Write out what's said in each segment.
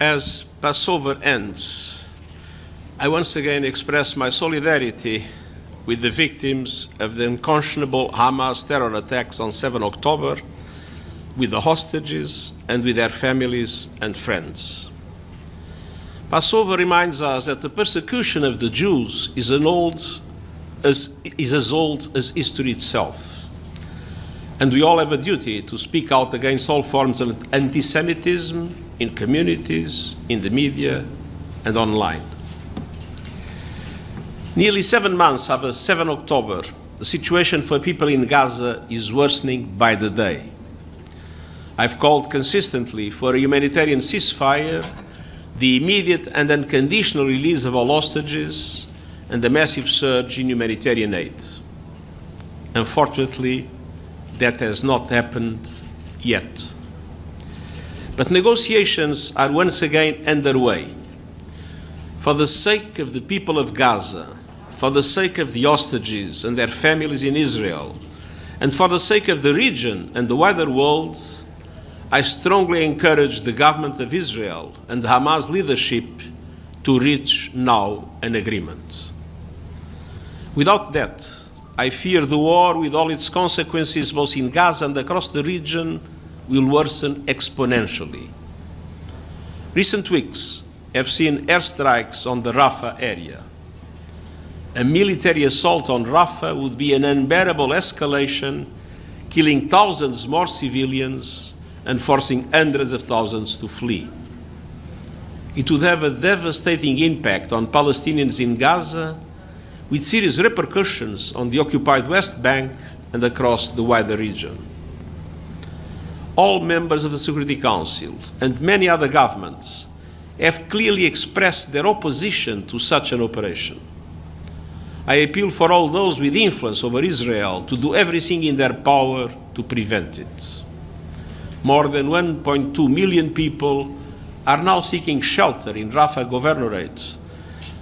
As Passover ends, I once again express my solidarity with the victims of the unconscionable Hamas terror attacks on 7 October, with the hostages and with their families and friends. Passover reminds us that the persecution of the Jews is as old as history itself. And we all have a duty to speak out against all forms of anti-Semitism in communities, in the media, and online. Nearly 7 months after 7 October, the situation for people in Gaza is worsening by the day. I've called consistently for a humanitarian ceasefire, the immediate and unconditional release of all hostages, and a massive surge in humanitarian aid. Unfortunately, that has not happened yet. But negotiations are once again underway. For the sake of the people of Gaza, for the sake of the hostages and their families in Israel, and for the sake of the region and the wider world, I strongly encourage the government of Israel and the Hamas leadership to reach now an agreement. Without that, I fear the war, with all its consequences both in Gaza and across the region, will worsen exponentially. Recent weeks have seen airstrikes on the Rafah area. A military assault on Rafah would be an unbearable escalation, killing thousands more civilians and forcing hundreds of thousands to flee. It would have a devastating impact on Palestinians in Gaza, with serious repercussions on the occupied West Bank and across the wider region. All members of the Security Council and many other governments have clearly expressed their opposition to such an operation. I appeal for all those with influence over Israel to do everything in their power to prevent it. More than 1.2 million people are now seeking shelter in Rafah Governorate,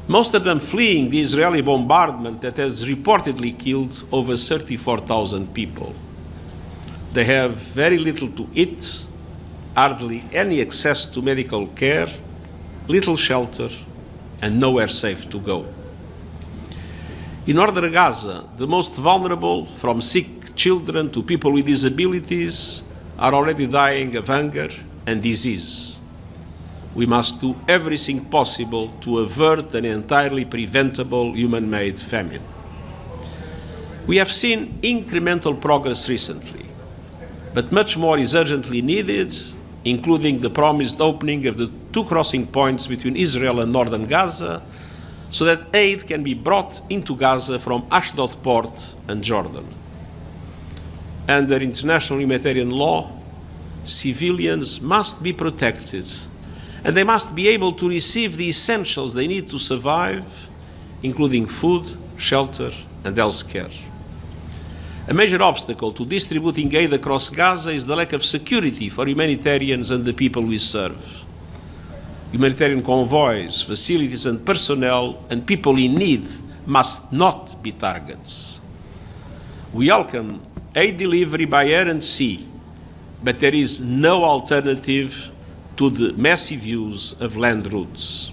most of them fleeing the Israeli bombardment that has reportedly killed over 34,000 people. They have very little to eat, hardly any access to medical care, little shelter, and nowhere safe to go. In northern Gaza, the most vulnerable, from sick children to people with disabilities, are already dying of hunger and disease. We must do everything possible to avert an entirely preventable human-made famine. We have seen incremental progress recently, but much more is urgently needed, including the promised opening of the 2 crossing points between Israel and northern Gaza, so that aid can be brought into Gaza from Ashdod port and Jordan. Under international humanitarian law, civilians must be protected, and they must be able to receive the essentials they need to survive, including food, shelter, and health care. A major obstacle to distributing aid across Gaza is the lack of security for humanitarians and the people we serve. Humanitarian convoys, facilities and personnel, and people in need must not be targets. We welcome aid delivery by air and sea, but there is no alternative to the massive use of land routes.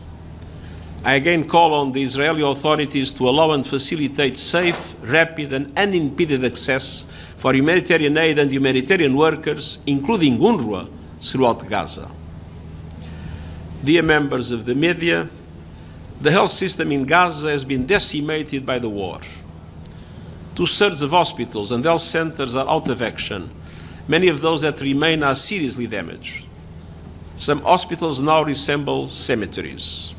I again call on the Israeli authorities to allow and facilitate safe, rapid, and unimpeded access for humanitarian aid and humanitarian workers, including UNRWA, throughout Gaza. Dear members of the media, the health system in Gaza has been decimated by the war. 2/3 of hospitals and health centers are out of action. Many of those that remain are seriously damaged. Some hospitals now resemble cemeteries.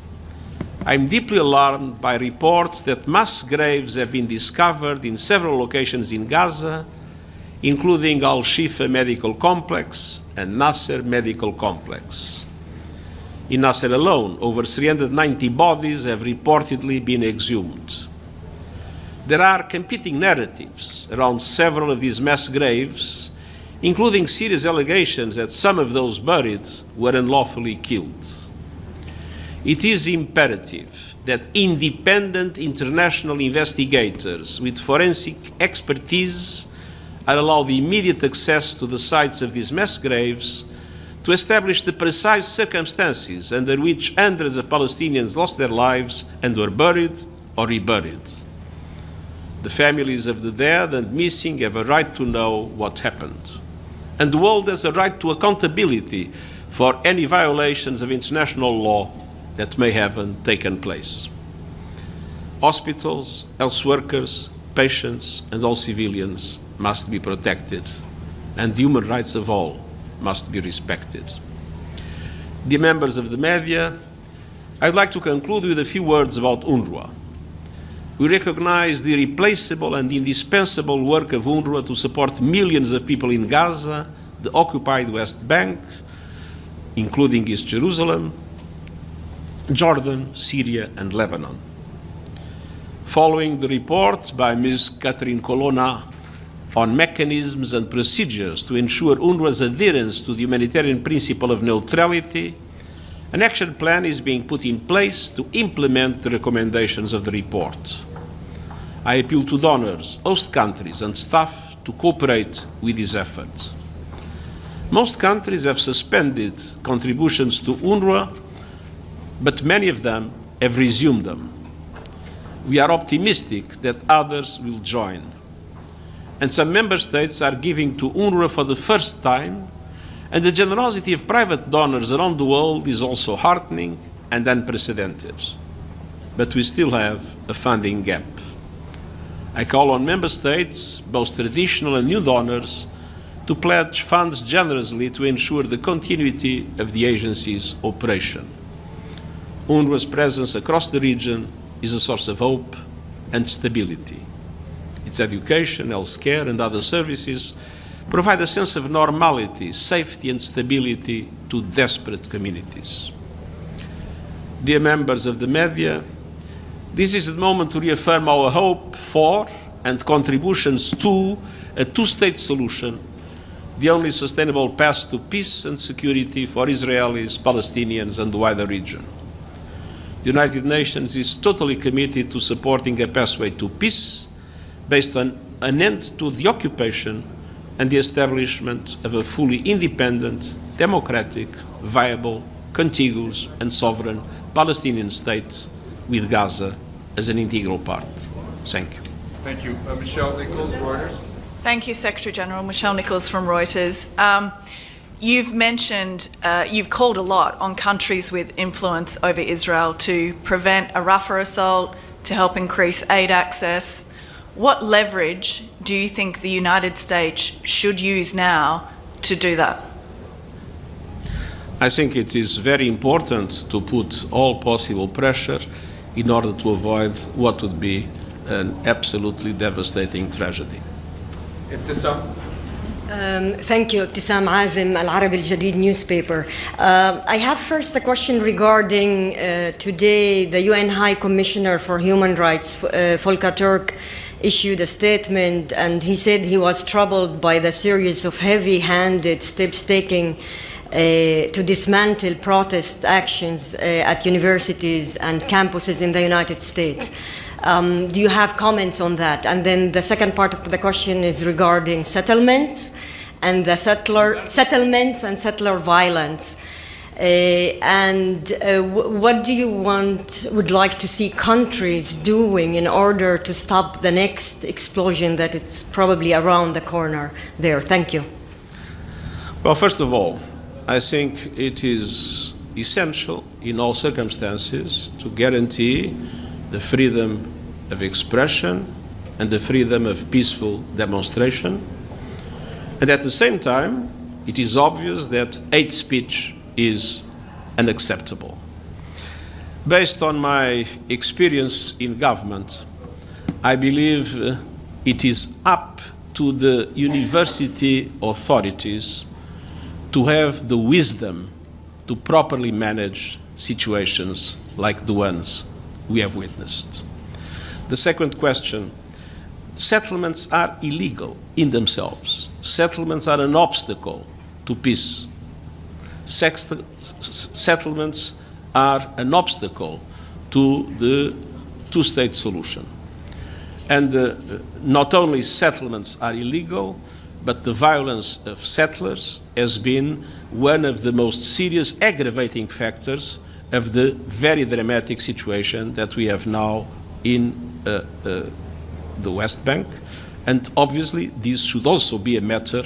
I'm deeply alarmed by reports that mass graves have been discovered in several locations in Gaza, including Al-Shifa Medical Complex and Nasser Medical Complex. In Nasser alone, over 390 bodies have reportedly been exhumed. There are competing narratives around several of these mass graves, including serious allegations that some of those buried were unlawfully killed. It is imperative that independent international investigators with forensic expertise are allowed immediate access to the sites of these mass graves to establish the precise circumstances under which hundreds of Palestinians lost their lives and were buried or reburied. The families of the dead and missing have a right to know what happened. And the world has a right to accountability for any violations of international law that may have taken place. Hospitals, health workers, patients, and all civilians must be protected, and the human rights of all must be respected. Dear members of the media, I would like to conclude with a few words about UNRWA. We recognize the irreplaceable and indispensable work of UNRWA to support millions of people in Gaza, the occupied West Bank, including East Jerusalem, Jordan, Syria, and Lebanon. Following the report by Ms. Catherine Colonna on mechanisms and procedures to ensure UNRWA's adherence to the humanitarian principle of neutrality, an action plan is being put in place to implement the recommendations of the report. I appeal to donors, host countries, and staff to cooperate with these efforts. Most countries have suspended contributions to UNRWA, but many of them have resumed them. We are optimistic that others will join. And some member states are giving to UNRWA for the first time, and the generosity of private donors around the world is also heartening and unprecedented. But we still have a funding gap. I call on member states, both traditional and new donors, to pledge funds generously to ensure the continuity of the agency's operation. UNRWA's presence across the region is a source of hope and stability. Its education, healthcare, and other services provide a sense of normality, safety, and stability to desperate communities. Dear members of the media, this is the moment to reaffirm our hope for and contributions to a two-state solution, the only sustainable path to peace and security for Israelis, Palestinians, and the wider region. The United Nations is totally committed to supporting a pathway to peace based on an end to the occupation and the establishment of a fully independent, democratic, viable, contiguous, and sovereign Palestinian state with Gaza as an integral part. Thank you. Thank you. Michelle Nichols, Reuters. Thank you, Secretary General. Michelle Nichols from Reuters. You've mentioned, you've called a lot on countries with influence over Israel to prevent a Rafah assault, to help increase aid access. What leverage do you think the United States should use now to do that? I think it is very important to put all possible pressure in order to avoid what would be an absolutely devastating tragedy. Thank you, Ibtisam Azim, Al Arabi Al Jadid newspaper. I have first a question regarding today the UN High Commissioner for Human Rights, Volker Turk, issued a statement, and he said he was troubled by the series of heavy-handed steps taken to dismantle protest actions at universities and campuses in the United States. Do you have comments on that? And then the second part of the question is regarding settlements and the settlements and settler violence. What do you would like to see countries doing in order to stop the next explosion that is probably around the corner there? Thank you. Well, first of all, I think it is essential in all circumstances to guarantee the freedom of expression and the freedom of peaceful demonstration. And at the same time, it is obvious that hate speech is unacceptable. Based on my experience in government, I believe it is up to the university authorities to have the wisdom to properly manage situations like the ones we have witnessed. The second question, settlements are illegal in themselves. Settlements are an obstacle to peace. Settlements are an obstacle to the two-state solution. And not only settlements are illegal, but the violence of settlers has been one of the most serious aggravating factors of the very dramatic situation that we have now in the West Bank. And obviously, this should also be a matter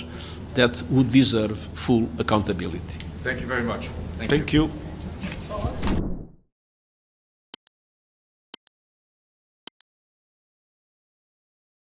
that would deserve full accountability. Thank you very much. Thank you.